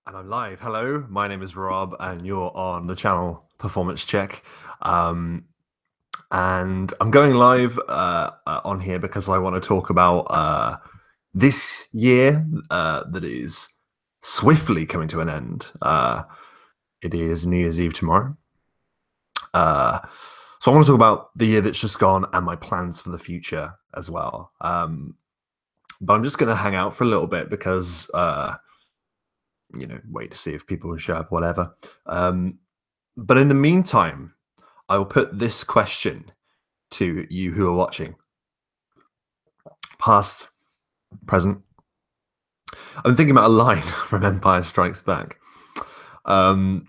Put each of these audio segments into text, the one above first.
And I'm live. Hello, my name is Rob, and you're on the channel Performance Check. Um, and I'm going live on here because I want to talk about this year that is swiftly coming to an end. It is New Year's Eve tomorrow. So I want to talk about the year that's just gone and my plans for the future as well. But I'm just going to hang out for a little bit because wait to see if people will show up, whatever. But in the meantime, I will put this question to you who are watching. Past, present. I'm thinking about a line from Empire Strikes Back. Darth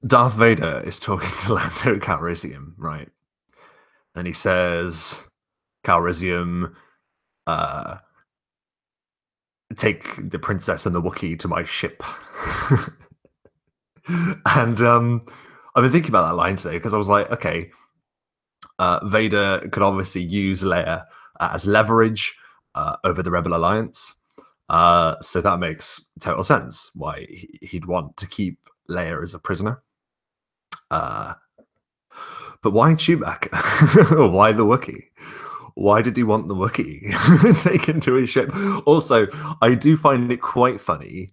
Vader is talking to Lando Calrissian, right? And he says, Calrissian, take the princess and the Wookiee to my ship. And I've been thinking about that line today because I was like, okay, Vader could obviously use Leia as leverage over the Rebel Alliance. So that makes total sense why he'd want to keep Leia as a prisoner. But why Chewbacca? Why the Wookiee? Why did he want the Wookiee taken to his ship? Also, I do find it quite funny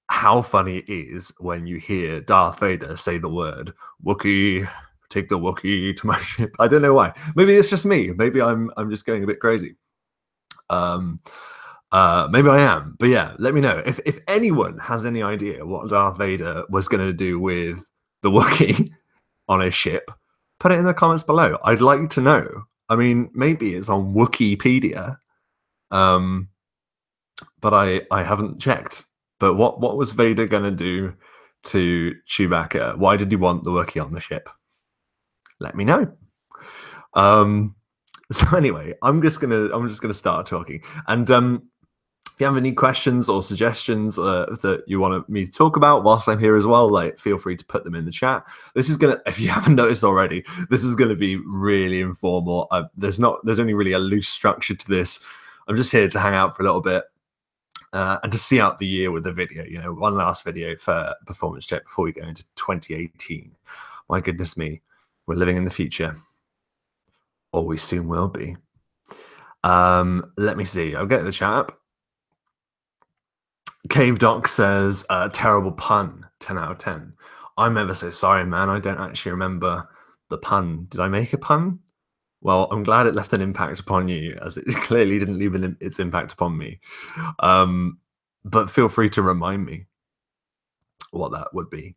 how funny it is when you hear Darth Vader say the word Wookiee, take the Wookiee to my ship. I don't know why. Maybe it's just me. Maybe I'm just going a bit crazy. Maybe I am. But yeah, let me know. If anyone has any idea what Darth Vader was going to do with the Wookiee on his ship, put it in the comments below. I'd like to know. I mean, maybe it's on Wikipedia, but I haven't checked. But what was Vader going to do to Chewbacca? Why did he want the Wookiee on the ship? Let me know. So anyway, I'm just gonna start talking. And if you have any questions or suggestions that you want me to talk about whilst I'm here as well, like feel free to put them in the chat. This is gonna, if you haven't noticed already, this is gonna be really informal. There's only really a loose structure to this. I'm just here to hang out for a little bit. And to see out the year with a video, one last video for Performance Check before we go into 2018. My goodness me, we're living in the future, or we soon will be. Let me see. I'll get the chat up. Cave Doc says, terrible pun, 10 out of 10. I'm ever so sorry, man. I don't actually remember the pun. Did I make a pun? Well, I'm glad it left an impact upon you, as it clearly didn't leave its impact upon me. But feel free to remind me what that would be.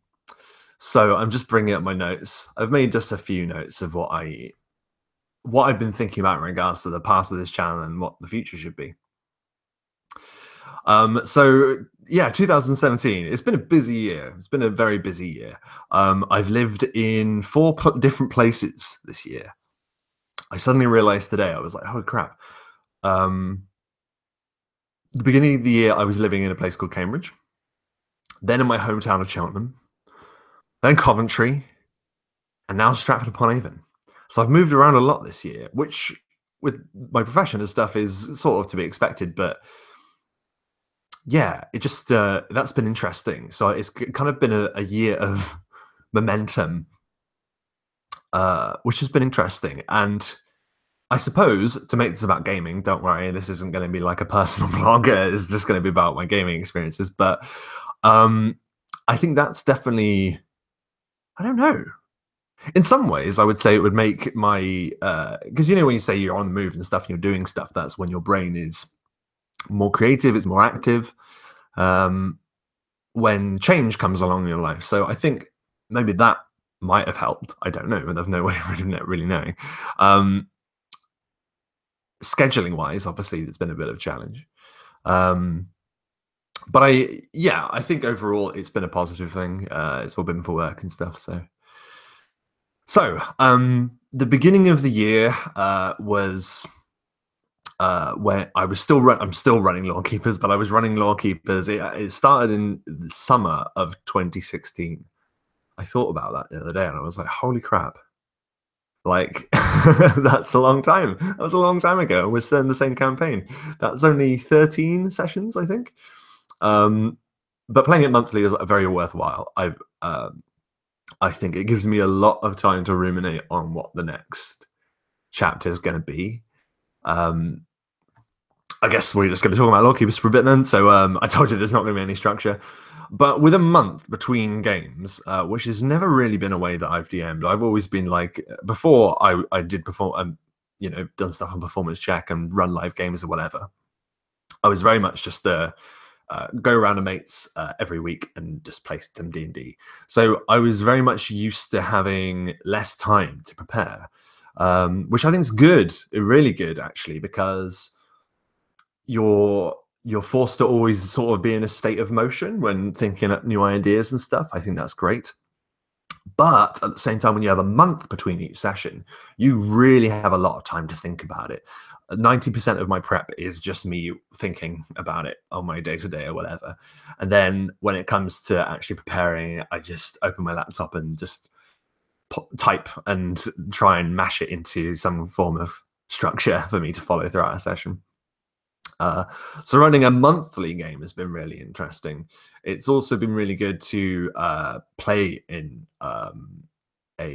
So I'm just bringing up my notes. I've made just a few notes of what I've been thinking about in regards to the past of this channel and what the future should be. So yeah, 2017, it's been a busy year. It's been a very busy year. I've lived in 4 different places this year. I suddenly realized today, I was like, holy crap. The beginning of the year, I was living in a place called Cambridge, then in my hometown of Cheltenham, then Coventry, and now Stratford-upon-Avon. So I've moved around a lot this year, which with my profession and stuff is sort of to be expected, but yeah, it just, that's been interesting. So it's kind of been a year of momentum, which has been interesting. And I suppose to make this about gaming, don't worry, this isn't going to be like a personal blog. It's just going to be about my gaming experiences. But I think that's definitely, I don't know. In some ways, I would say it would make my, because when you say you're on the move and stuff, and you're doing stuff, that's when your brain is more creative, it's more active, when change comes along in your life. So I think maybe that might have helped. I don't know. There's no way of really knowing. Scheduling wise, obviously, it's been a bit of a challenge. But I think overall it's been a positive thing. It's all been for work and stuff. So the beginning of the year was where I was I'm still running Lawkeepers, but I was running Lawkeepers. It started in the summer of 2016. I thought about that the other day, and I was like, holy crap. Like, that's a long time. That was a long time ago. We're still in the same campaign. That's only 13 sessions, I think. But playing it monthly is very worthwhile. I think it gives me a lot of time to ruminate on what the next chapter is going to be. I guess we're just going to talk about Lawkeepers for a bit then. So I told you there's not going to be any structure. But with a month between games, which has never really been a way that I've DM'd, I've always been like, before I did perform, done stuff on Performance Check and run live games or whatever. I was very much just go around to mates every week and just play some D&D. So I was very much used to having less time to prepare, which I think is good, really good actually, because you're forced to always sort of be in a state of motion when thinking up new ideas and stuff. I think that's great. But at the same time, when you have a month between each session, you really have a lot of time to think about it. 90% of my prep is just me thinking about it on my day-to-day or whatever. And then when it comes to actually preparing, I just open my laptop and just type and try and mash it into some form of structure for me to follow throughout a session. So running a monthly game has been really interesting. It's also been really good to play in a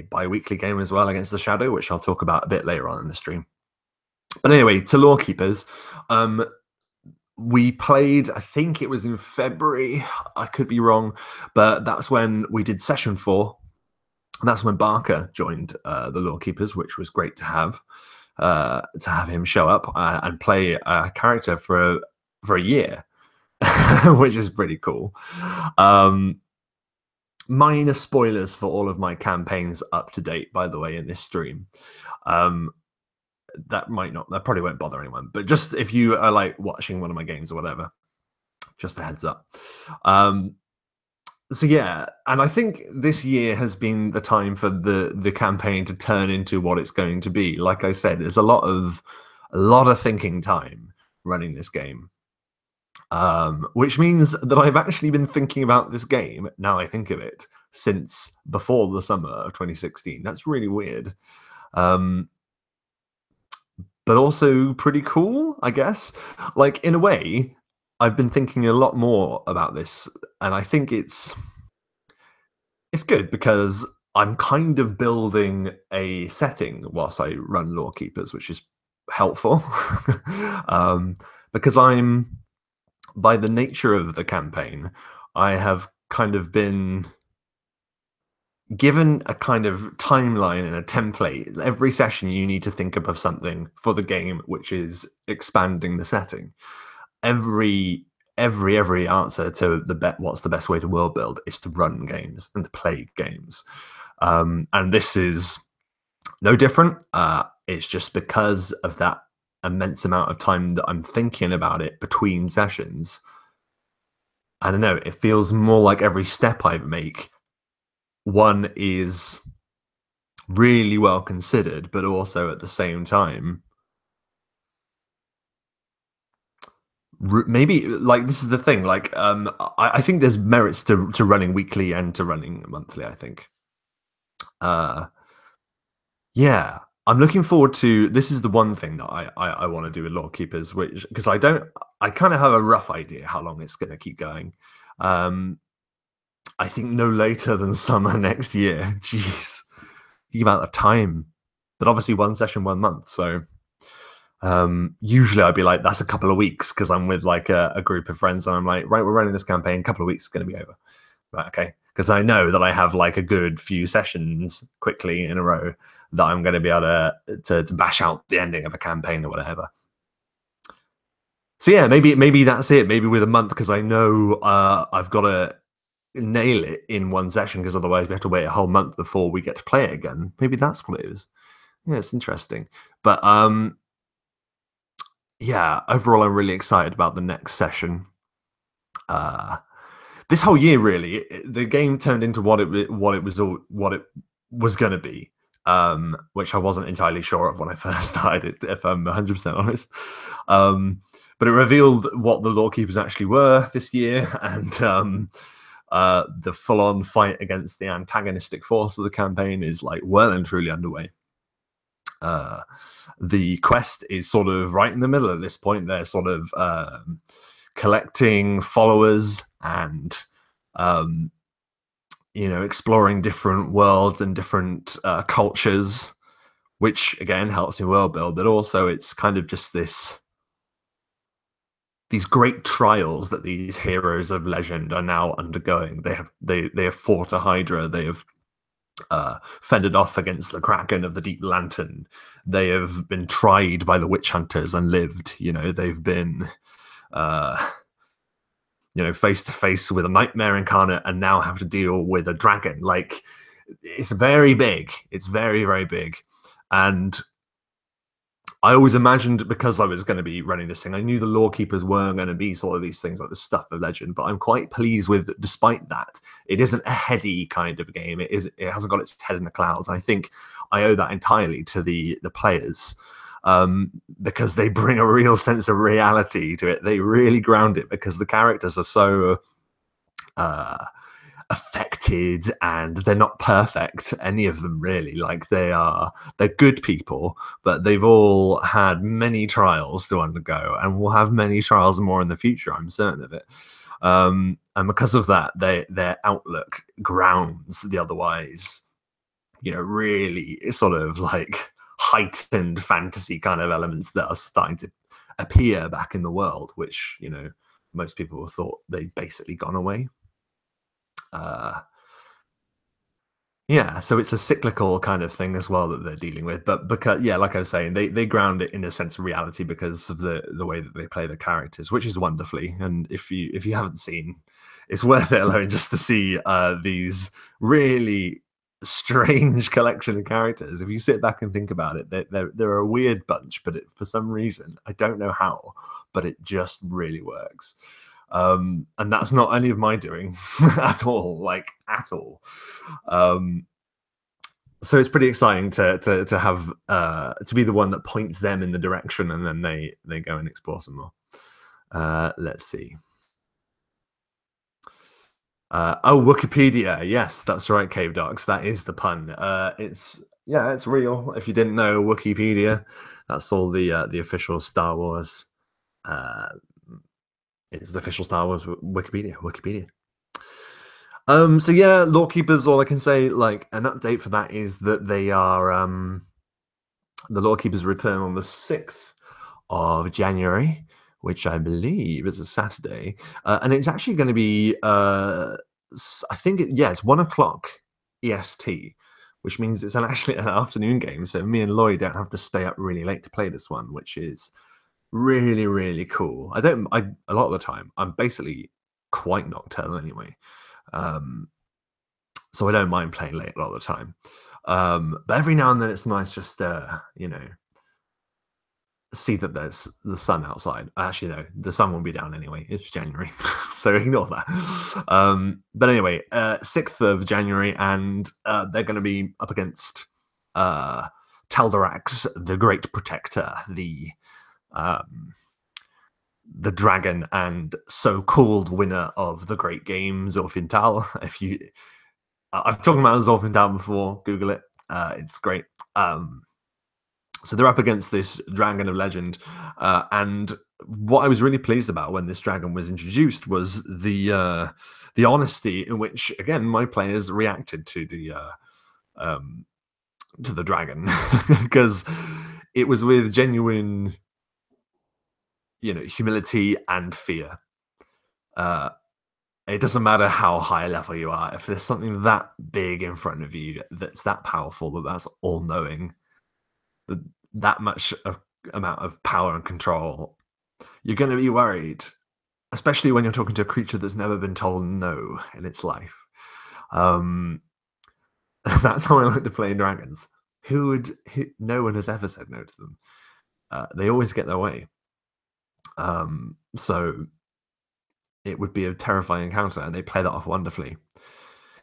bi-weekly game as well against the Shadow, which I'll talk about a bit later on in the stream. But anyway, to Lawkeepers, we played, I think it was in February, I could be wrong, but that's when we did session 4. And that's when Barker joined the Lawkeepers, which was great to have him show up and play a character for a year, which is pretty cool. Minor spoilers for all of my campaigns up to date, by the way, in this stream. That probably won't bother anyone, but just if you are like watching one of my games or whatever, just a heads up. So yeah, and I think this year has been the time for the campaign to turn into what it's going to be. Like I said, there's a lot of thinking time running this game, which means that I've actually been thinking about this game, now I think of it, since before the summer of 2016. That's really weird, but also pretty cool, I guess. Like, in a way, I've been thinking a lot more about this, and I think it's good because I'm kind of building a setting whilst I run Lawkeepers, which is helpful. Because by the nature of the campaign, I have kind of been given a kind of timeline and a template. Every session you need to think of something for the game, which is expanding the setting. Every answer to what's the best way to world build is to run games and to play games. And this is no different. It's just because of that immense amount of time that I'm thinking about it between sessions. I don't know, it feels more like every step I make, one is really well considered, but also at the same time, maybe, like, this is the thing, like, I think there's merits to running weekly and to running monthly, I think. Yeah, I'm looking forward to, this is the one thing that I want to do with Lawkeepers, which, because I kind of have a rough idea how long it's going to keep going. I think no later than summer next year. Jeez, the amount of time. But obviously 1 session, 1 month. So usually I'd be like, that's a couple of weeks, because I'm with like a group of friends and I'm like, right, we're running this campaign, a couple of weeks is going to be over. Right, okay. Because I know that I have like a good few sessions quickly in a row that I'm going to be able to bash out the ending of a campaign or whatever. So yeah, maybe that's it. Maybe with a month, because I know I've got to nail it in 1 session, because otherwise we have to wait a whole month before we get to play it again. Maybe that's what it is. Yeah, it's interesting. But yeah, overall I'm really excited about the next session. This whole year, really, the game turned into what it was going to be, which I wasn't entirely sure of when I first started it, if I'm 100% honest. But it revealed what the Lawkeepers actually were this year, and the full-on fight against the antagonistic force of the campaign is like well and truly underway. The quest is sort of right in the middle at this point. They're sort of collecting followers and exploring different worlds and different cultures, which again helps in world build, but also it's kind of just these great trials that these heroes of legend are now undergoing. They have fought a Hydra. They have fended off against the Kraken of the Deep Lantern. They have been tried by the witch hunters and lived. They've been face to face with a nightmare incarnate and now have to deal with a dragon. Like, it's very big. It's very, very big. And I always imagined, because I was going to be running this thing, I knew the lore keepers weren't going to be sort of these things like the stuff of legend, but I'm quite pleased with, despite that, it isn't a heady kind of game. It hasn't got its head in the clouds. I think I owe that entirely to the players, because they bring a real sense of reality to it. They really ground it, because the characters are so affected, and they're not perfect, any of them really. Like, they're good people, but they've all had many trials to undergo and will have many trials more in the future, I'm certain of it. And because of that, their outlook grounds the otherwise really sort of like heightened fantasy kind of elements that are starting to appear back in the world, which most people have thought they'd basically gone away. Yeah, so it's a cyclical kind of thing as well that they're dealing with. But because, like I was saying, they ground it in a sense of reality because of the way that they play the characters, which is wonderfully. And if you haven't seen, it's worth it alone just to see these really strange collection of characters. If you sit back and think about it, they're a weird bunch, but for some reason, I don't know how, but it just really works. And that's not any of my doing at all, like at all. So it's pretty exciting to have to be the one that points them in the direction, and then they go and explore some more. Let's see. Wikipedia. Yes, that's right, Cave Dogs. That is the pun. It's real. If you didn't know, Wikipedia. That's all the official Star Wars. It's the official Star Wars Wikipedia. So yeah, Lore Keepers, all I can say, like, an update for that is that they are the Lore Keepers return on the 6th of January, which I believe is a Saturday. And it's actually going to be I think it's 1:00 EST, which means it's actually an afternoon game. So me and Lloyd don't have to stay up really late to play this one, which is really, really cool. A lot of the time I'm basically quite nocturnal anyway, so I don't mind playing late a lot of the time. But every now and then it's nice just see that there's the sun outside. Actually, no, the sun won't be down anyway. It's January, so ignore that. But anyway, 6th of January, and they're going to be up against Taldarax, the Great Protector, the dragon and so-called winner of the great game Zorfintal. I've talked about Zorfintal before, Google it. It's great. So they're up against this dragon of legend, and what I was really pleased about when this dragon was introduced was the honesty in which, again, my players reacted to the dragon, because it was with genuine humility and fear. It doesn't matter how high level you are. If there's something that big in front of you that's that powerful, that's all-knowing, that much amount of power and control, you're going to be worried, especially when you're talking to a creature that's never been told no in its life. That's how I like to play dragons. No one has ever said no to them. They always get their way. So it would be a terrifying encounter, and they play that off wonderfully.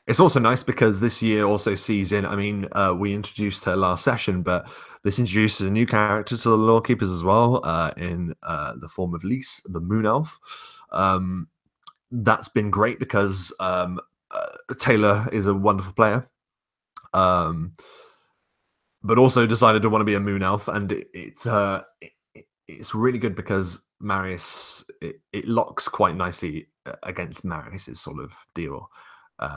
It's also nice because this year also sees in, we introduced her last session, but this introduces a new character to the Lore Keepers as well, in the form of Lise, the Moon Elf. That's been great because Taylor is a wonderful player, but also decided to want to be a Moon Elf, and it's it's really good because Marius it locks quite nicely against Marius's sort of deal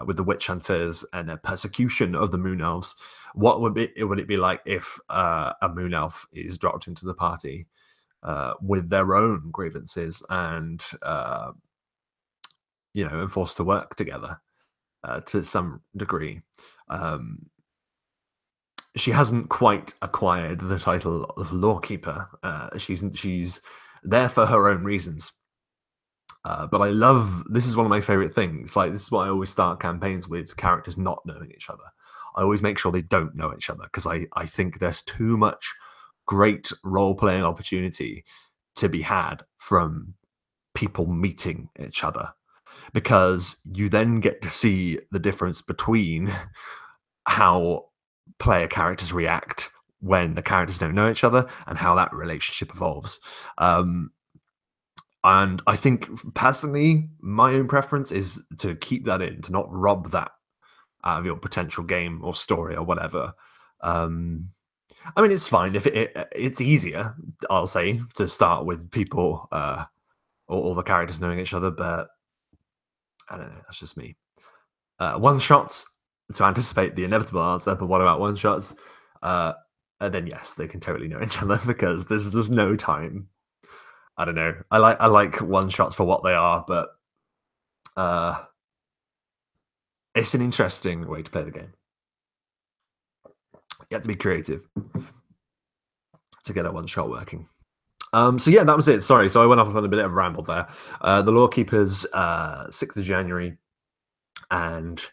with the witch hunters and a persecution of the moon elves. What would it be like if a moon elf is dropped into the party with their own grievances and and forced to work together to some degree? Um, she hasn't quite acquired the title of lawkeeper. She's there for her own reasons. But I love this is one of my favorite things. Like this is why I always start campaigns with characters not knowing each other. I always make sure they don't know each other because I think there's too much great role playing opportunity to be had from people meeting each other because you then get to see the difference between how player characters react when the characters don't know each other and how that relationship evolves. And I think personally, my own preference is to keep that in, to not rob that out of your potential game or story or whatever. Um, I mean, it's fine if it's easier, I'll say, to start with people or all the characters knowing each other, but I don't know. That's just me. One shots to anticipate the inevitable answer, but what about one shots? And then yes, they can totally know each other because there's just no time. I don't know. I like one shots for what they are, but it's an interesting way to play the game. You have to be creative to get a one shot working. So yeah, that was it. Sorry, so I went off on a bit of a ramble there. The Lawkeepers, 6th of January, and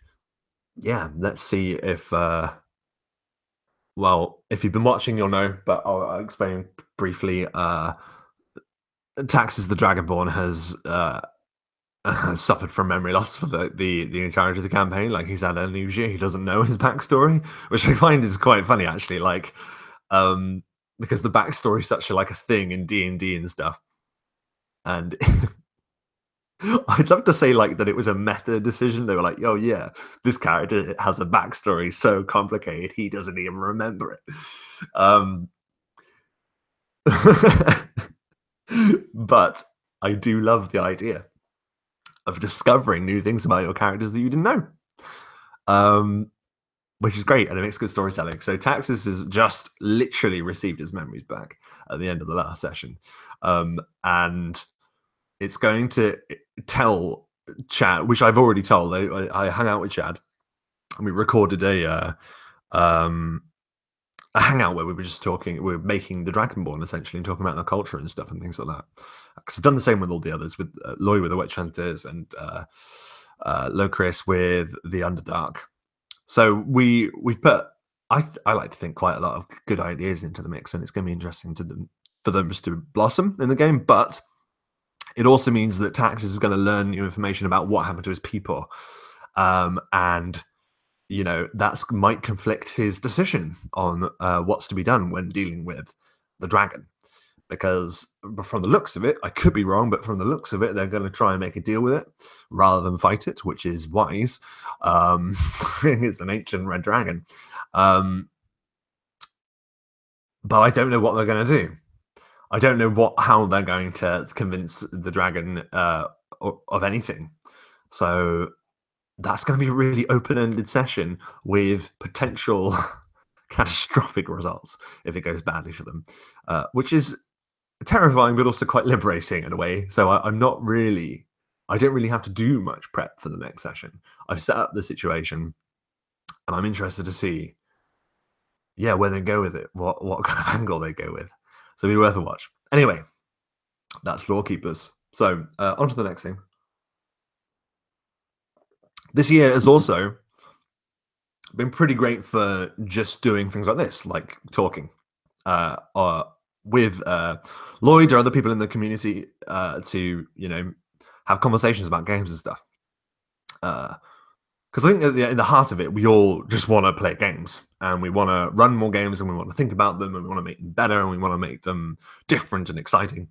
yeah, let's see if well, if you've been watching, you'll know, but I'll explain briefly. Taxes the Dragonborn has suffered from memory loss for the entirety of the campaign. Like he's had amnesia, he doesn't know his backstory, which I find is quite funny actually. Like, because the backstory is such a like a thing in D&D and stuff, and I'd love to say like that it was a meta decision. They were like, "Oh yeah, this character has a backstory so complicated he doesn't even remember it." But I do love the idea of discovering new things about your characters that you didn't know, which is great and it makes good storytelling. So Taxis has just literally received his memories back at the end of the last session, and it's going to tell Chad, which I've already told. I hung out with Chad and we recorded a hangout where we were just talking. We were making the Dragonborn essentially and talking about the culture and stuff and things like that. Because I've done the same with all the others, with Loy with the Witch Hunters and Locris with the Underdark. So we've put, I like to think, quite a lot of good ideas into the mix, and it's going to be interesting for them just to blossom in the game. But it also means that Taxis is going to learn new information about what happened to his people, and that might conflict his decision on what's to be done when dealing with the dragon. Because from the looks of it, I could be wrong, but from the looks of it, they're going to try and make a deal with it rather than fight it, which is wise. It's an ancient red dragon. But I don't know what they're going to do. I don't know how they're going to convince the dragon of anything. So that's going to be a really open-ended session with potential catastrophic results if it goes badly for them, which is terrifying, but also quite liberating in a way. So I don't really have to do much prep for the next session. I've set up the situation, and I'm interested to see, where they go with it, what kind of angle they go with. So it'll be worth a watch. Anyway, that's Lawkeepers. So on to the next thing. This year has also been pretty great for just doing things like this, like talking with Lloyd or other people in the community to have conversations about games and stuff. Because I think in the heart of it, we all just want to play games, and we want to run more games, and we want to think about them, and we want to make them better, and we want to make them different and exciting.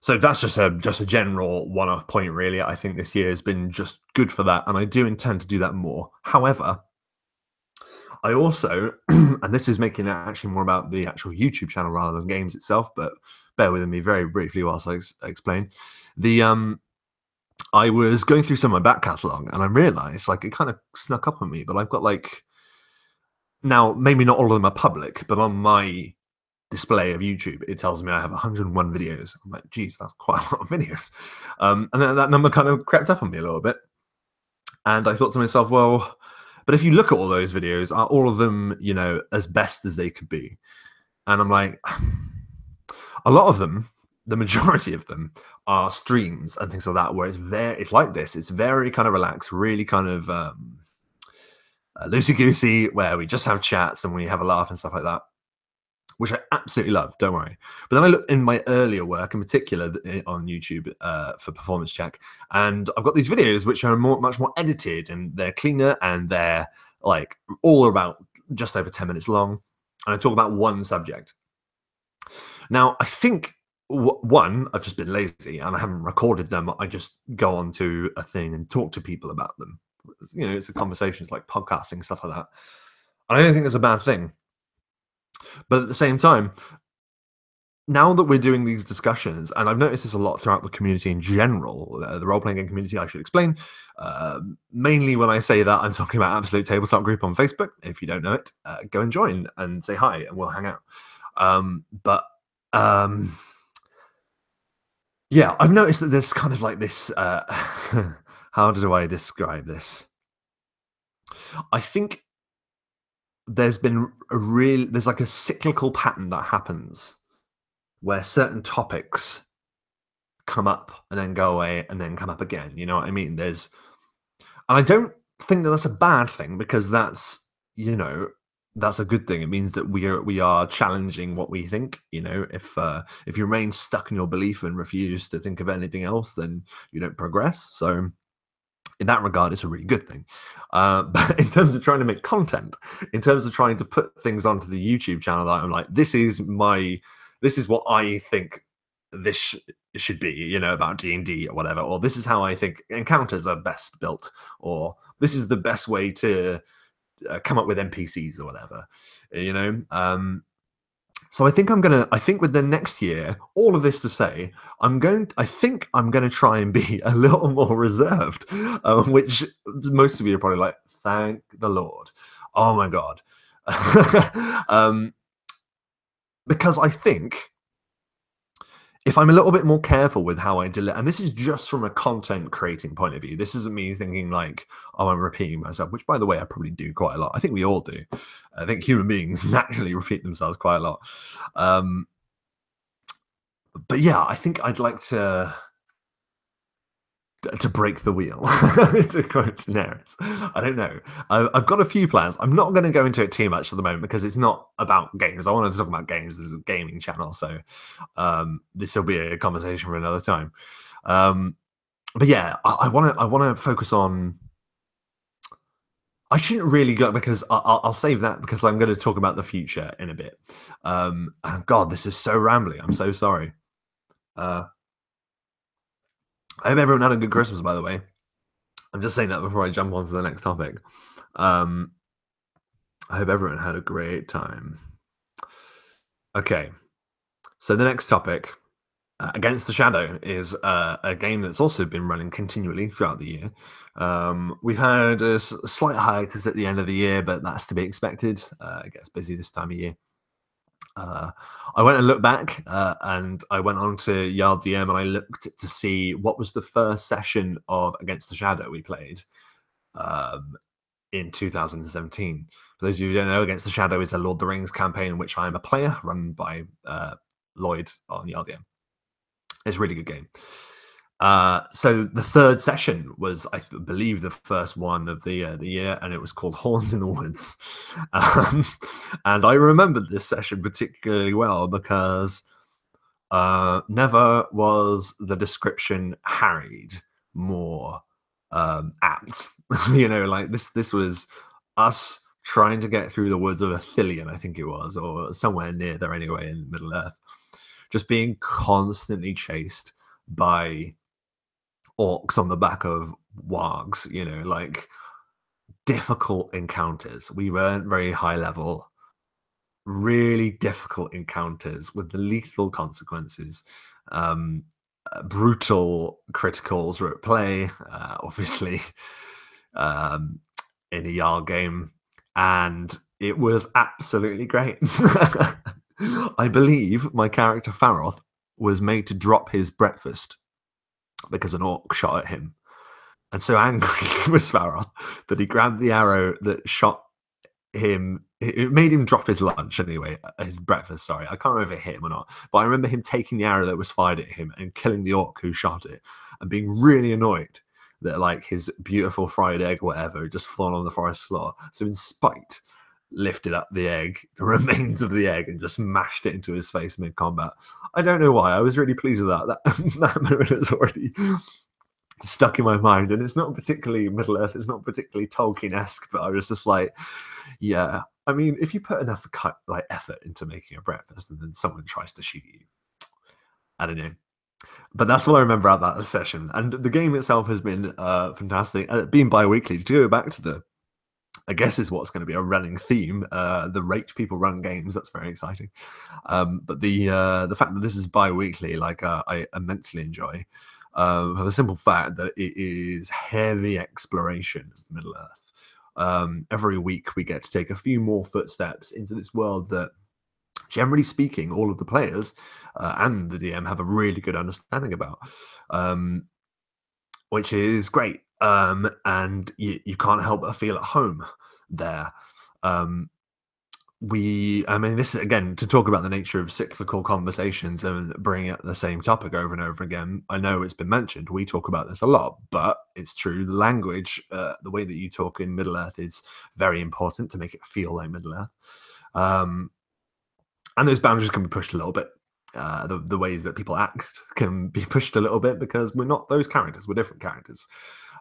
So that's just a general one-off point, really. I think this year has been just good for that, and I do intend to do that more. However, I also, and this is making it actually more about the actual YouTube channel rather than games itself, but bear with me very briefly whilst I explain. The I was going through some of my back catalogue and I realized like it kind of snuck up on me, but I've got like now maybe not all of them are public, but on my display of YouTube, it tells me I have 101 videos. I'm like, geez, that's quite a lot of videos. And then that number kind of crept up on me a little bit. And I thought to myself, well, but if you look at all those videos, are all of them, as best as they could be? And I'm like, a lot of them, the majority of them, are streams and things like that, where it's like this. It's very kind of relaxed, really kind of loosey goosey, where we just have chats and we have a laugh and stuff like that, which I absolutely love. Don't worry. But then I look in my earlier work, in particular on YouTube for Performance Check, and I've got these videos which are much more edited and they're cleaner and they're like all about just over 10 minutes long, and I talk about one subject. Now, I think one, I've just been lazy and I haven't recorded them. I just go onto a thing and talk to people about them. It's a conversation. It's like podcasting, stuff like that. And I don't think it's a bad thing. But at the same time, now that we're doing these discussions, and I've noticed this a lot throughout the community in general, the role-playing game community, I should explain. Mainly when I say that, I'm talking about Absolute Tabletop Group on Facebook. If you don't know it, go and join and say hi and we'll hang out. Yeah, I've noticed that there's kind of like this, how do I describe this? I think there's like a cyclical pattern that happens where certain topics come up and then go away and then come up again. You know what I mean? And I don't think that that's a bad thing, because that's a good thing. It means that we are challenging what we think. If you remain stuck in your belief and refuse to think of anything else, then you don't progress. So in that regard, it's a really good thing. But in terms of trying to make content, in terms of trying to put things onto the YouTube channel, that I'm like, this is what I think this should be, about D&D or whatever, or this is how I think encounters are best built, or this is the best way to come up with NPCs or whatever, So I think with the next year, all of this to say, I think I'm going to try and be a little more reserved, which most of you are probably like, thank the Lord. Oh my God. Because I think if I'm a little bit more careful with how I deliver, and this is just from a content creating point of view, this isn't me thinking like, oh, I'm repeating myself, which by the way, I probably do quite a lot. I think we all do. I think human beings naturally repeat themselves quite a lot. But yeah, I think I'd like to break the wheel, to quote Daenerys. I don't know. I've got a few plans. I'm not going to go into it too much at the moment because it's not about games. I wanted to talk about games. This is a gaming channel, so this will be a conversation for another time. But yeah, I want to focus on. I shouldn't really go, because I'll save that, because I'm going to talk about the future in a bit. And God, this is so rambling. I'm so sorry. I hope everyone had a good Christmas, by the way. I'm just saying that before I jump on to the next topic. I hope everyone had a great time. Okay, so the next topic, Against the Shadow, is a game that's also been running continually throughout the year. We've had a slight hiatus at the end of the year, but that's to be expected. It gets busy this time of year. I went and looked back, and I went on to Yard DM and I looked to see what was the first session of Against the Shadow we played in 2017. For those of you who don't know, Against the Shadow is a Lord of the Rings campaign in which I am a player, run by Lloyd on Yard DM. It's a really good game. So the third session was, I believe, the first one of the year, and it was called Horns in the Woods. And I remembered this session particularly well because never was the description harried more apt. Like this was us trying to get through the woods of Athelion, I think it was, or somewhere near there anyway, in Middle Earth, just being constantly chased by orcs on the back of wargs, like difficult encounters. We weren't very high level, really difficult encounters with the lethal consequences. Um, Brutal criticals were at play, obviously, um, in a Yar game, and it was absolutely great. I believe my character Faroth was made to drop his breakfast because an orc shot at him. And so angry was Faroth that he grabbed the arrow that shot him. It made him drop his lunch anyway, his breakfast. Sorry, I can't remember if it hit him or not, but I remember him taking the arrow that was fired at him and killing the orc who shot it, and being really annoyed that like his beautiful fried egg, or whatever, just fallen on the forest floor. So in spite, lifted up the egg, the remains of the egg, and just mashed it into his face mid combat. I don't know why. I was really pleased with that. That moment has already stuck in my mind, and it's not particularly Middle Earth. It's not particularly Tolkien-esque, but I was just like, yeah. I mean, if you put enough like effort into making a breakfast, and then someone tries to shoot you, I don't know. But that's what I remember about that session. And the game itself has been fantastic. Being bi-weekly, to go back to the, I guess is what's going to be a running theme. The rate people run games. That's very exciting. But the fact that this is bi-weekly, like I immensely enjoy, for the simple fact that it is heavy exploration of Middle Earth. Every week we get to take a few more footsteps into this world that, generally speaking, all of the players and the DM have a really good understanding about, which is great. And you can't help but feel at home there. I mean, this is again to talk about the nature of cyclical conversations and bringing up the same topic over and over again. I know it's been mentioned. We talk about this a lot, but it's true. The language, the way that you talk in Middle Earth, is very important to make it feel like Middle Earth. And those boundaries can be pushed a little bit. The ways that people act can be pushed a little bit because we're not those characters. We're different characters.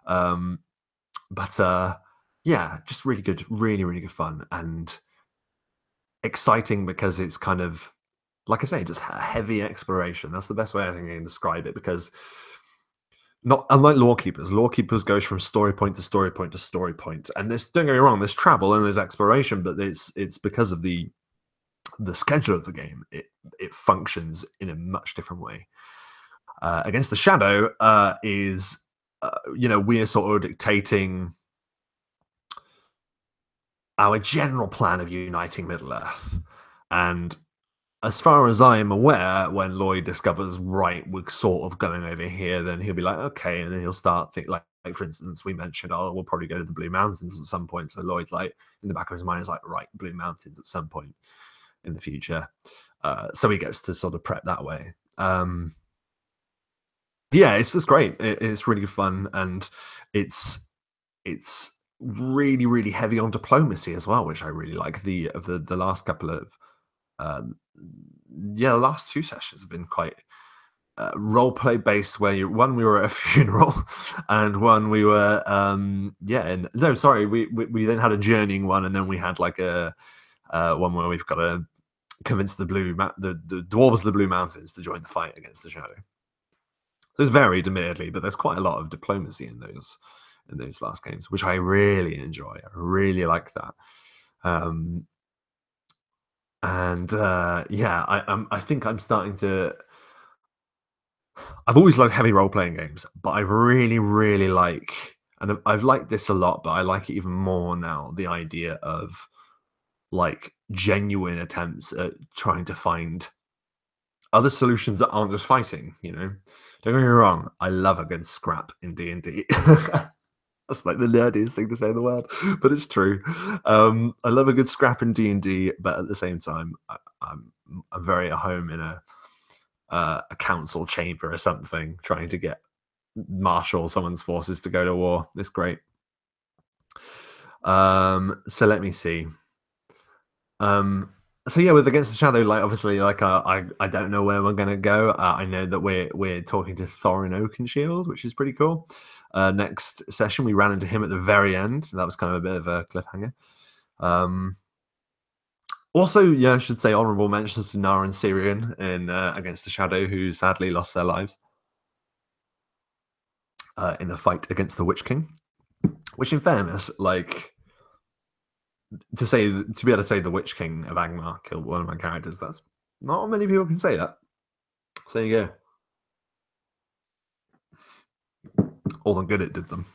But yeah, just really good, really, really good fun. And exciting because it's kind of, like I say, just a heavy exploration. That's the best way I think I can describe it, because not unlike Lore Keepers goes from story point to story point to story point, and this, don't get me wrong, there's travel and there's exploration, but it's because of the schedule of the game. It functions in a much different way. Against the Shadow is we're sort of dictating our general plan of uniting Middle Earth. And as far as I'm aware, when Lloyd discovers, right, we're sort of going over here, then he'll be like, okay, and then he'll start think like for instance, we mentioned, oh, we'll probably go to the Blue Mountains at some point. So Lloyd's like, in the back of his mind, is like, right, Blue Mountains at some point in the future. So he gets to sort of prep that way. Yeah, it's just great. It's really good fun, and it's really, really heavy on diplomacy as well, which I really like. The last couple of the last two sessions have been quite role play based. Where one we were at a funeral, and one we were no, sorry, we then had a journeying one, and then we had like a one where we've got to convince the dwarves of the Blue Mountains to join the fight against the Shadow. So it's varied, admittedly, but there's quite a lot of diplomacy in those last games, which I really enjoy. I really like that. I think I'm starting to. I've always liked heavy role playing games, but I really, really like, and I've liked this a lot, but I like it even more now. The idea of like genuine attempts at trying to find other solutions that aren't just fighting. Don't get me wrong, I love a good scrap in D&D. That's like the nerdiest thing to say in the world, but it's true. I love a good scrap in D&D, but at the same time, I'm very at home in a council chamber or something, trying to marshal someone's forces to go to war. It's great. So let me see. So yeah, with Against the Shadow, like obviously, like I don't know where we're gonna go. I know that we're talking to Thorin Oakenshield, which is pretty cool. Next session, we ran into him at the very end. That was kind of a bit of a cliffhanger. Also, yeah, I should say honourable mentions to Nara and Syrian in Against the Shadow, who sadly lost their lives in the fight against the Witch King, Which, in fairness, like to be able to say the Witch King of Angmar killed one of my characters, that's not many people can say that. So there you go. All the good it did them.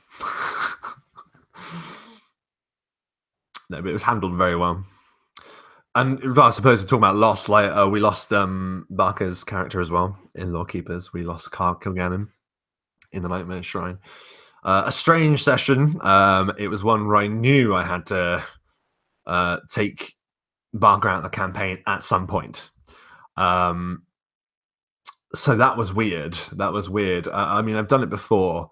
No, but it was handled very well. And I suppose we're talking about loss. Like we lost Barker's character as well in Lawkeepers. We lost Carl Kilgannon in the Nightmare Shrine. A strange session. It was one where I knew I had to take Barker out of the campaign at some point. So that was weird. I mean, I've done it before,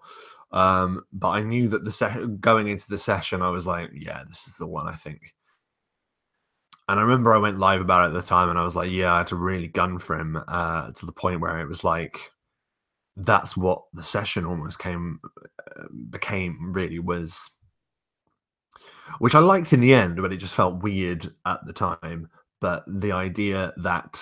but I knew that going into the session, I was like, yeah, this is the one, I think. And I remember I went live about it at the time, and I was like, yeah, I had to really gun for him to the point where it was like, that's what the session almost became, really, was, which I liked in the end, but it just felt weird at the time. But the idea that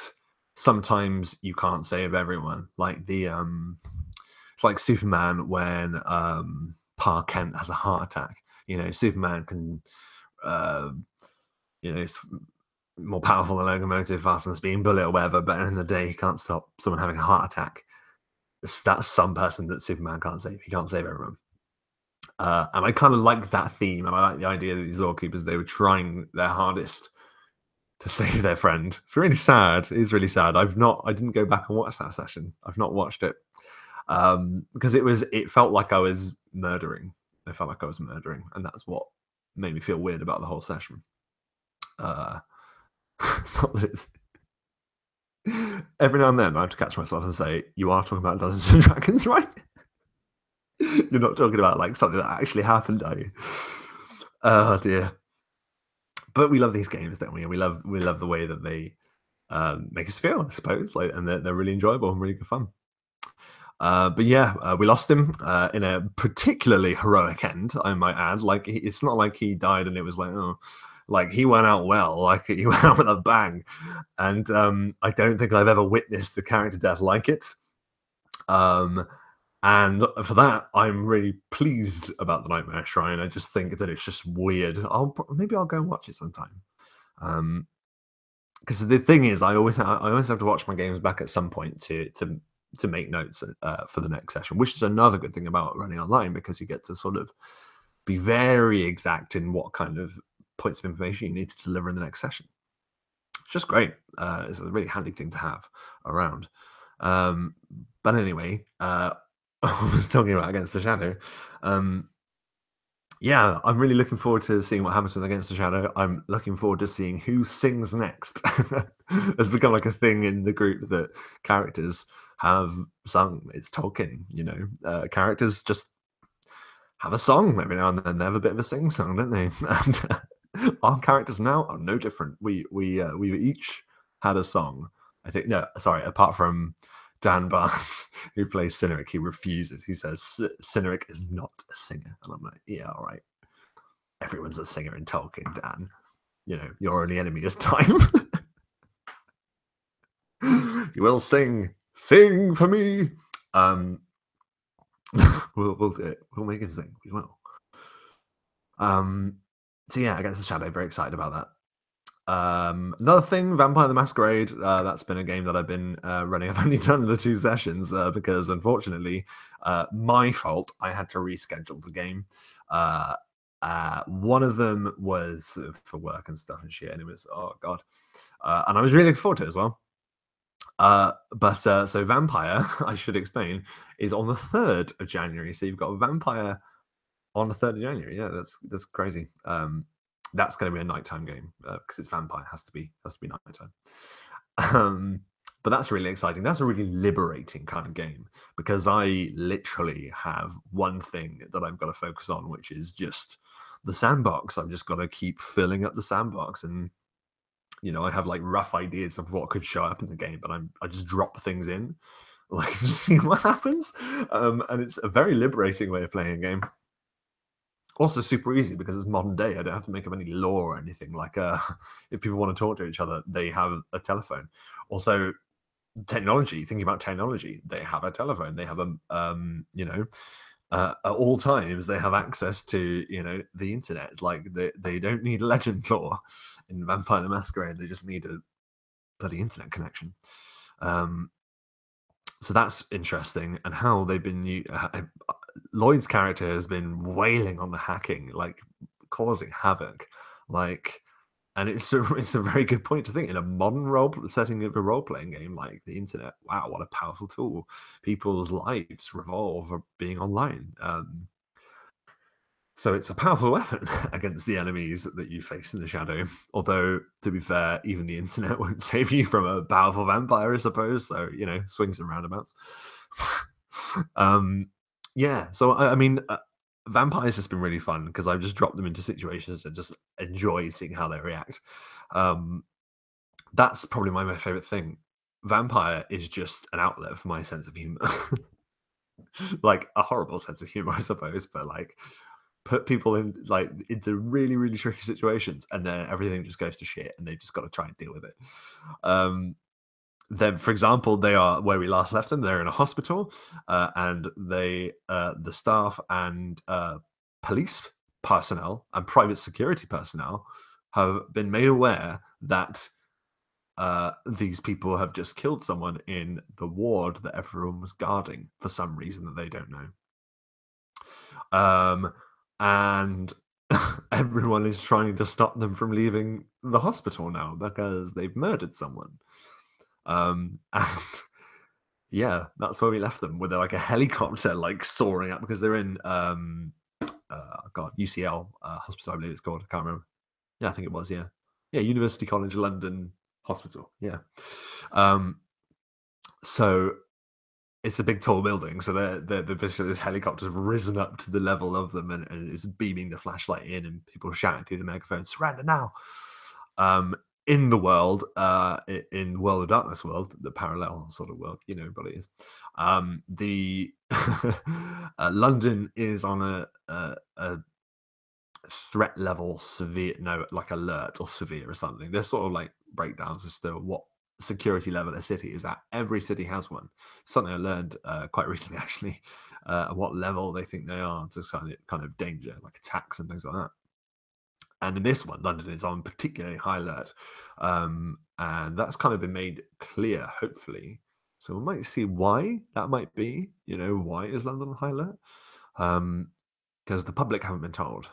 sometimes you can't save everyone, like it's like Superman when Pa Kent has a heart attack. Superman can, it's more powerful than locomotive, faster than speeding bullet or whatever, but in the day he can't stop someone having a heart attack. That's some person that Superman can't save. He can't save everyone. And I kind of like that theme, and I like the idea that these Lawkeepers, they were trying their hardest to save their friend. It's really sad. It is really sad. I didn't go back and watch that session. I've not watched it because it felt like I was murdering. I felt like I was murdering, and that's what made me feel weird about the whole session. Every now and then I have to catch myself and say, you are talking about Dungeons and Dragons, right? You're not talking about like something that actually happened, are you? Oh dear. But we love these games, don't we? And we love the way that they make us feel, I suppose. Like, and they're really enjoyable and really good fun. But yeah, we lost him in a particularly heroic end, I might add. Like, it's not like he died and it was like, oh, like he went out well. Like he went out with a bang. And I don't think I've ever witnessed a character death like it. And for that, I'm really pleased about the Nightmare Shrine. I just think that it's just weird. Maybe I'll go and watch it sometime. Because the thing is, I always have to watch my games back at some point to make notes for the next session, which is another good thing about running online, because you get to sort of be very exact in what kind of points of information you need to deliver in the next session. It's just great. It's a really handy thing to have around. But anyway, I was talking about Against the Shadow. Yeah, I'm really looking forward to seeing what happens with Against the Shadow. I'm looking forward to seeing who sings next. It's become like a thing in the group that characters have sung. It's Tolkien, characters just have a song every now and then. They have a bit of a sing song, don't they? And our characters now are no different. We each had a song. I think, no, sorry, apart from Dan Barnes, who plays Cynric, he refuses. He says Cynric is not a singer. And I'm like, yeah, all right. Everyone's a singer in Tolkien, Dan. Your only enemy is time. You will sing. Sing for me. We'll do it. We'll make him sing. We will. So yeah, Against the Shadow, very excited about that. Another thing, Vampire the Masquerade. That's been a game that I've been running. I've only done the 2 sessions because, unfortunately, my fault. I had to reschedule the game. One of them was for work and stuff and shit, and it was, oh god. And I was really looking forward to it as well. So Vampire, I should explain, is on the 3rd of January. So you've got Vampire on the 3rd of January. Yeah, that's crazy. That's going to be a nighttime game because it's Vampire. Has to be nighttime. But that's really exciting. That's a really liberating kind of game, because I literally have one thing that I've got to focus on, which is just the sandbox. I've just got to keep filling up the sandbox, and I have like rough ideas of what could show up in the game, but I just drop things in, like, just see what happens. And it's a very liberating way of playing a game. Also super easy because it's modern day. I don't have to make up any law or anything. Like, if people want to talk to each other, they have a telephone. Also, technology, thinking about technology, they have a telephone. They have at all times they have access to the internet. Like they don't need legend lore in Vampire the Masquerade. They just need a bloody internet connection. So that's interesting, and how they've been. Lloyd's character has been wailing on the hacking, like causing havoc, like, and it's a very good point to think in a modern role setting of a role playing game like the internet. Wow, what a powerful tool! People's lives revolve around being online. So it's a powerful weapon against the enemies that you face in the shadow. Although, to be fair, even the internet won't save you from a powerful vampire, I suppose. So, swings and roundabouts. Yeah. So, I mean, vampires has been really fun because I've just dropped them into situations and just enjoy seeing how they react. That's probably my favorite thing. Vampire is just an outlet for my sense of humor. Like a horrible sense of humor, I suppose, but like put people in into really, really tricky situations, and then everything just goes to shit, and they've just got to try and deal with it. Then, for example, they are where we last left them. They're in a hospital, and the staff and police personnel and private security personnel have been made aware that these people have just killed someone in the ward that everyone was guarding for some reason that they don't know. And everyone is trying to stop them from leaving the hospital now because they've murdered someone. And yeah, that's where we left them with like a helicopter like soaring up because they're in God, UCL hospital, I believe it's called. I can't remember. Yeah, I think it was. Yeah, University College London Hospital. Yeah. So it's a big tall building, so they're basically this helicopter's risen up to the level of them, and it's beaming the flashlight in, and people are shouting through the megaphone, "Surrender now!" In the world, in World of Darkness world, the parallel sort of world, what it is. The London is on a threat level severe, no, like alert or severe or something. There's sort of like breakdowns as to what security level a city is at. Every city has one. Something I learned quite recently, actually, what level they think they are to kind of danger, like attacks and things like that. And in this one, London is on particularly high alert, and that's kind of been made clear, hopefully. So we might see why that might be. Why is London on high alert? Because the public haven't been told.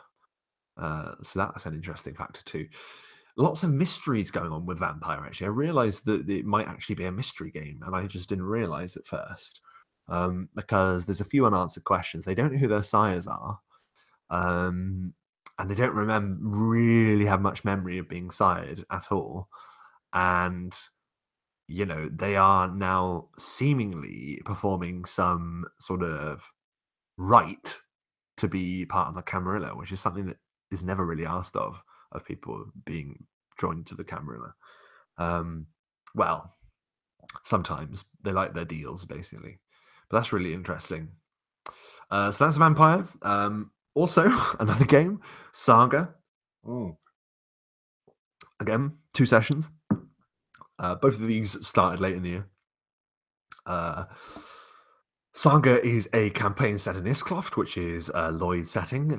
So that's an interesting factor too. Lots of mysteries going on with Vampire. Actually, I realised that it might actually be a mystery game, and I just didn't realise at first because there's a few unanswered questions. They don't know who their sires are, and they don't really have much memory of being sired at all. And they are now seemingly performing some sort of rite to be part of the Camarilla, which is something that is never really asked of people being joined to the Camarilla. Well, sometimes they like their deals, basically, but that's really interesting. So that's Vampire. Also, another game, Saga. Again, 2 sessions. Both of these started late in the year. Saga is a campaign set in Iskloft, which is Lloyd's setting.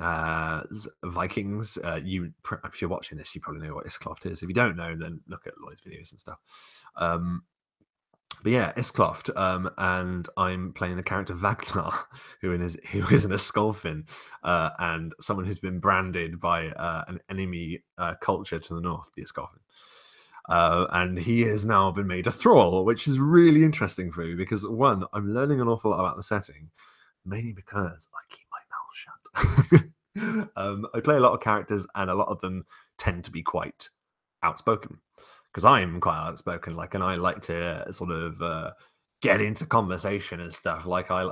Vikings. If you're watching this, you probably know what Iskloft is. If you don't know, then look at Lloyd's videos and stuff. But yeah, Iskloft, and I'm playing the character Vagnar, who is an Ascolfin, and someone who's been branded by an enemy culture to the north, the Ascolfin. And he has now been made a thrall, which is really interesting for me because, one, I'm learning an awful lot about the setting, mainly because I keep my mouth shut. I play a lot of characters, and a lot of them tend to be quite outspoken because I'm quite outspoken, and I like to sort of get into conversation and stuff.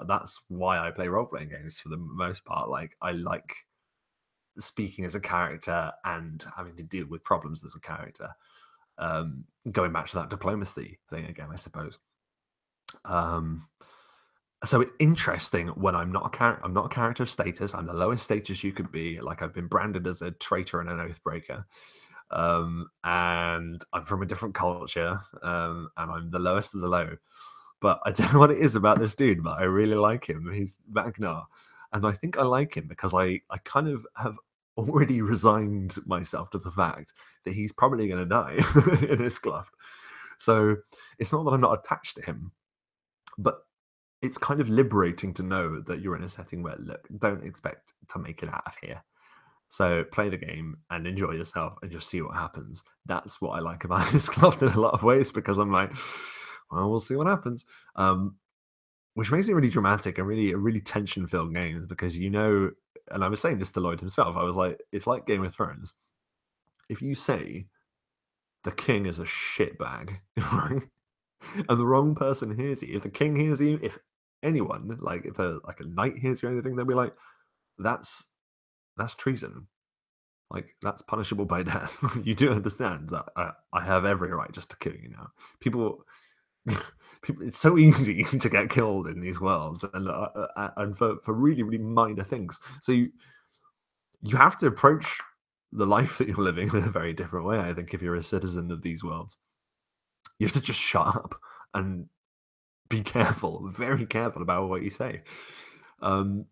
That's why I play role-playing games for the most part. I like speaking as a character and having to deal with problems as a character. Going back to that diplomacy thing again, I suppose. So it's interesting when I'm not a character of status. I'm the lowest status you could be. I've been branded as a traitor and an oathbreaker. And I'm from a different culture, and I'm the lowest of the low. But I don't know what it is about this dude, but I really like him. He's Vagnar. And I think I like him because I kind of have already resigned myself to the fact that he's probably going to die in his glove. So it's not that I'm not attached to him, but it's kind of liberating to know that you're in a setting where, look, don't expect to make it out of here. So play the game and enjoy yourself and just see what happens. That's what I like about this club in a lot of ways, because I'm like, well, we'll see what happens. Which makes it really dramatic and really tension filled games, because and I was saying this to Lloyd himself. I was like, it's like Game of Thrones. If you say the king is a shitbag, right? And the wrong person hears you, if the king hears you, if anyone, like if a knight hears you or anything, they'll be like, that's treason. Like that's punishable by death. You do understand that I have every right just to kill you now. People, people, it's so easy to get killed in these worlds, and for really minor things. So you have to approach the life that you're living in a very different way. I think if you're a citizen of these worlds, you have to just shut up and be careful, very careful about what you say. Um,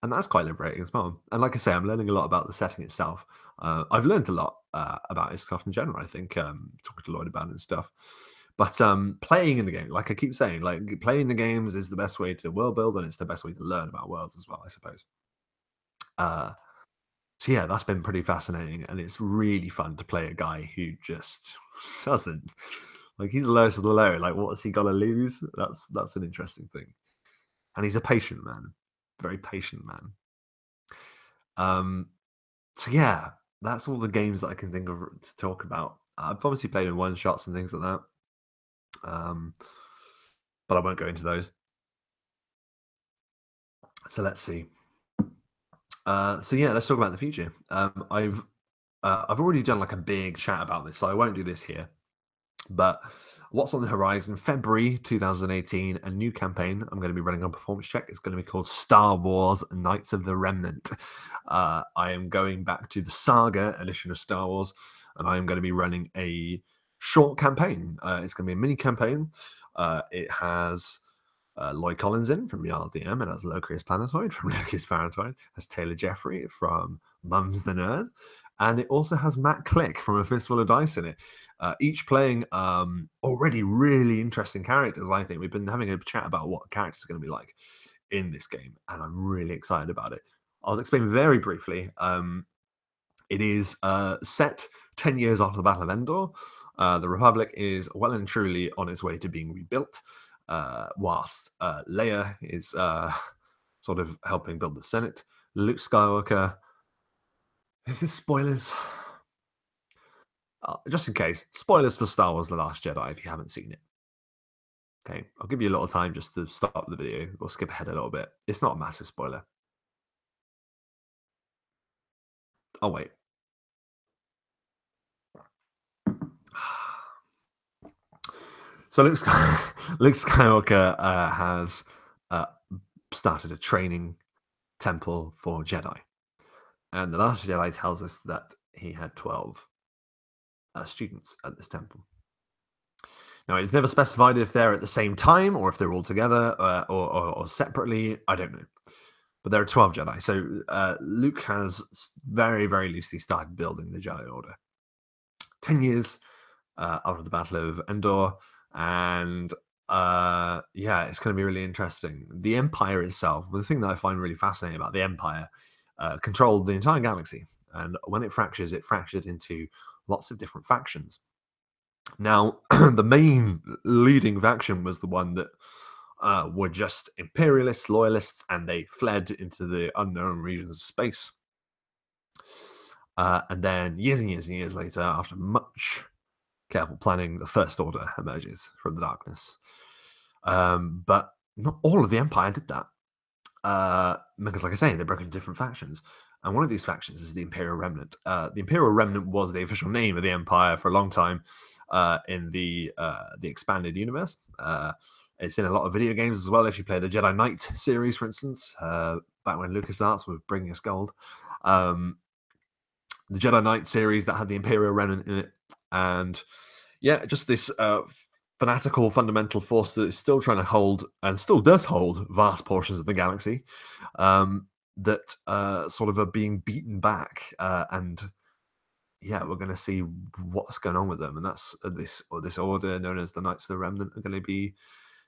and that's quite liberating as well. And like I say, I'm learning a lot about the setting itself. I've learned a lot about Iscraft in general. I think talking to Lloyd about it and stuff. But playing in the game, like I keep saying, like playing the games is the best way to world build, and it's the best way to learn about worlds as well, I suppose. Uh, so yeah, that's been pretty fascinating, and it's really fun to play a guy who just doesn't, like, he's the lowest of the low. Like, what's he got to lose? That's an interesting thing, and he's a patient man, very patient man. Um, so yeah, that's all the games that I can think of to talk about. I've obviously played in one shots and things like that, but I won't go into those. So let's see. So yeah, let's talk about the future. I've already done like a big chat about this, so I won't do this here. But what's on the horizon? February 2018, a new campaign I'm going to be running on Performance Check. It's going to be called Star Wars Knights of the Remnant. I am going back to the Saga edition of Star Wars, and I am going to be running a short campaign. It's going to be a mini campaign. It has Lloyd Collins in from RDM, and has Locrius Planetoid from Locrius Planetoid, has Taylor Jeffrey from Mums the Nerd, and it also has Matt Click from A Fistful of Dice in it. Each playing already really interesting characters, I think. We've been having a chat about what characters are going to be like in this game, and I'm really excited about it. I'll explain very briefly. It is set 10 years after the Battle of Endor. The Republic is well and truly on its way to being rebuilt, whilst Leia is sort of helping build the Senate. Luke Skywalker. Is this spoilers? Just in case, spoilers for Star Wars The Last Jedi if you haven't seen it. Okay, I'll give you a little time just to stop the video. We'll skip ahead a little bit. It's not a massive spoiler. Oh, wait. So Luke Skywalker has started a training temple for Jedi. And The Last Jedi tells us that he had 12 students at this temple. Now, it's never specified if they're at the same time or if they're all together or separately. I don't know. But there are 12 Jedi. So Luke has very, very loosely started building the Jedi Order. 10 years after the Battle of Endor. And yeah, it's going to be really interesting. The Empire itself, the thing that I find really fascinating about the Empire, controlled the entire galaxy. And when it fractured into lots of different factions. Now, the main leading faction was the one that were just imperialists, loyalists, and they fled into the unknown regions of space. And then years and years and years later, after much careful planning, the First Order emerges from the darkness. But not all of the Empire did that. Because, like I say, they broke into different factions. And one of these factions is the Imperial Remnant. The Imperial Remnant was the official name of the Empire for a long time in the expanded universe. It's in a lot of video games as well. If you play the Jedi Knight series, for instance, back when LucasArts were bringing us gold, the Jedi Knight series that had the Imperial Remnant in it, and yeah, just this fanatical fundamental force that is still trying to hold and still does hold vast portions of the galaxy, that sort of are being beaten back, and yeah, we're going to see what's going on with them, and that's this order known as the Knights of the Remnant are going to be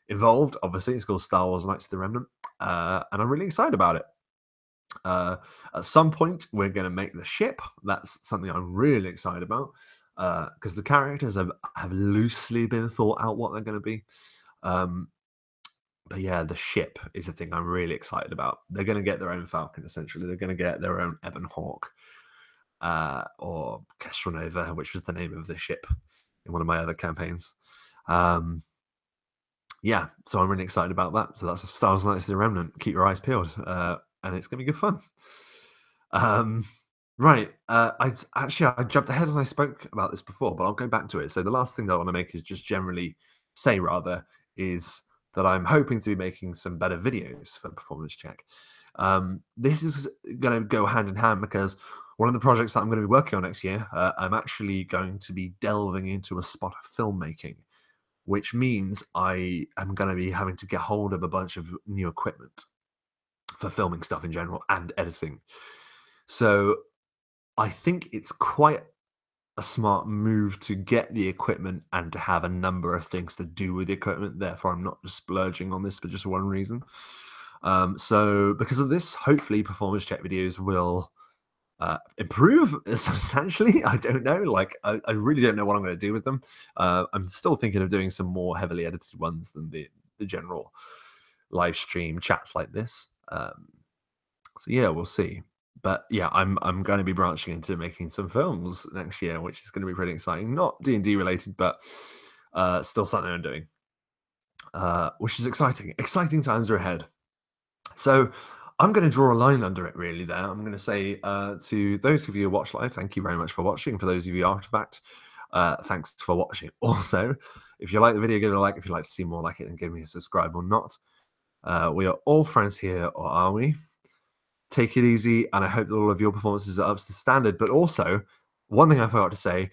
involved. Obviously, it's called Star Wars Knights of the Remnant, and I'm really excited about it. At some point, we're going to make the ship. That's something I'm really excited about, because the characters have loosely been thought out what they're going to be. Um, but yeah, the ship is the thing I'm really excited about. They're going to get their own Falcon, essentially. They're going to get their own Ebon Hawk, or Kestrel Nova, which was the name of the ship in one of my other campaigns. Yeah, so I'm really excited about that. So that's a Star Wars Knights of the Remnant. Keep your eyes peeled, and it's going to be good fun. Right. I jumped ahead and I spoke about this before, but I'll go back to it. So the last thing that I want to make is just generally say rather is that I'm hoping to be making some better videos for Performance Check. This is going to go hand in hand because one of the projects that I'm going to be working on next year, I'm actually going to be delving into a spot of filmmaking, which means I am going to be having to get hold of a bunch of new equipment for filming stuff in general and editing. So I think it's quite a smart move to get the equipment and to have a number of things to do with the equipment. Therefore, I'm not just splurging on this for just one reason. So because of this, hopefully Performance Check videos will improve substantially. I don't know. Like, I really don't know what I'm going to do with them. I'm still thinking of doing some more heavily edited ones than the general live stream chats like this. So yeah, we'll see. But yeah, I'm going to be branching into making some films next year, which is going to be pretty exciting. Not D&D related, but still something I'm doing, which is exciting. Exciting times are ahead. So I'm going to draw a line under it really there. I'm going to say to those of you who watch live, thank you very much for watching. For those of you Artifact, thanks for watching. Also, if you like the video, give it a like. If you'd like to see more like it, then give me a subscribe or not. We are all friends here, or are we? Take it easy, and I hope that all of your performances are up to the standard. But also, one thing I forgot to say,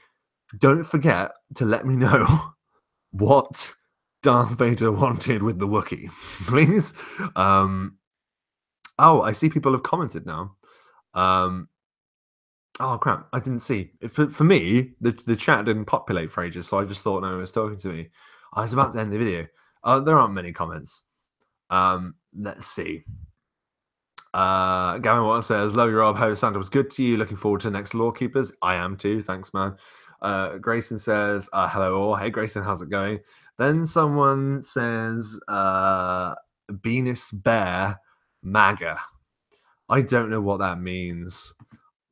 don't forget to let me know what Darth Vader wanted with the Wookiee, please. Oh, I see people have commented now. Oh crap, I didn't see. For me, the chat didn't populate for ages, so I just thought no one was talking to me. I was about to end the video. There aren't many comments. Let's see. Gavin Watt says, "Love your Rob. Hope Santa was good to you. Looking forward to the next Law Keepers. I am too. Thanks, man." Grayson says, "Hello all. Hey, Grayson, how's it going?" Then someone says, "Venus Bear MAGA." I don't know what that means,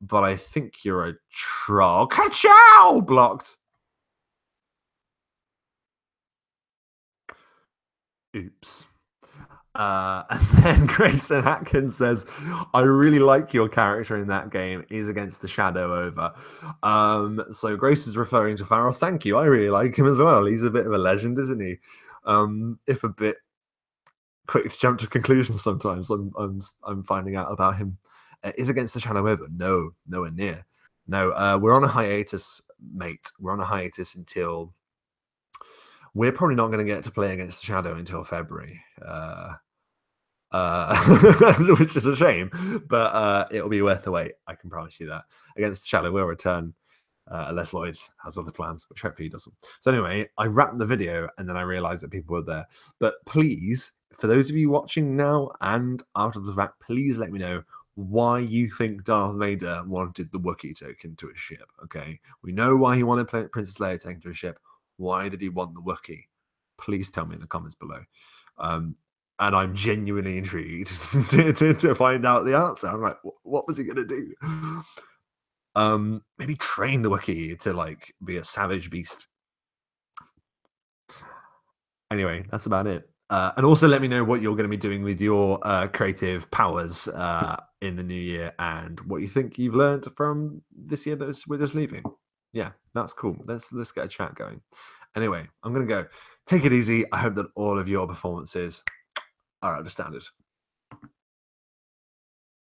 but I think you're a troll. Ka-chow! Blocked. Oops. And then Grayson Atkins says, "I really like your character in that game. Is against the Shadow over." So Grace is referring to Farrell. Thank you. I really like him as well. He's a bit of a legend, isn't he? If a bit quick to jump to conclusions sometimes. I'm finding out about him. Is against the Shadow over? No, nowhere near. No, we're on a hiatus, mate. We're on a hiatus until we're probably not going to get to play against the Shadow until February. Which is a shame, but it'll be worth the wait. I can promise you that. Against the Shadow will return, unless Lloyd has other plans, which hopefully he doesn't. So anyway, I wrapped the video and then I realized that people were there. But please, for those of you watching now and after the fact, please let me know why you think Darth Vader wanted the Wookiee token to his ship. Okay, we know why he wanted Princess Leia taken to his ship. Why did he want the Wookiee? Please tell me in the comments below. And I'm genuinely intrigued to find out the answer. I'm like, what was he going to do? Maybe train the Wookiee to like be a savage beast. Anyway, that's about it. And also let me know what you're going to be doing with your creative powers in the new year and what you think you've learned from this year that we're just leaving. Yeah, that's cool. Let's get a chat going. Anyway, I'm going to go. Take it easy. I hope that all of your performances are up to standard.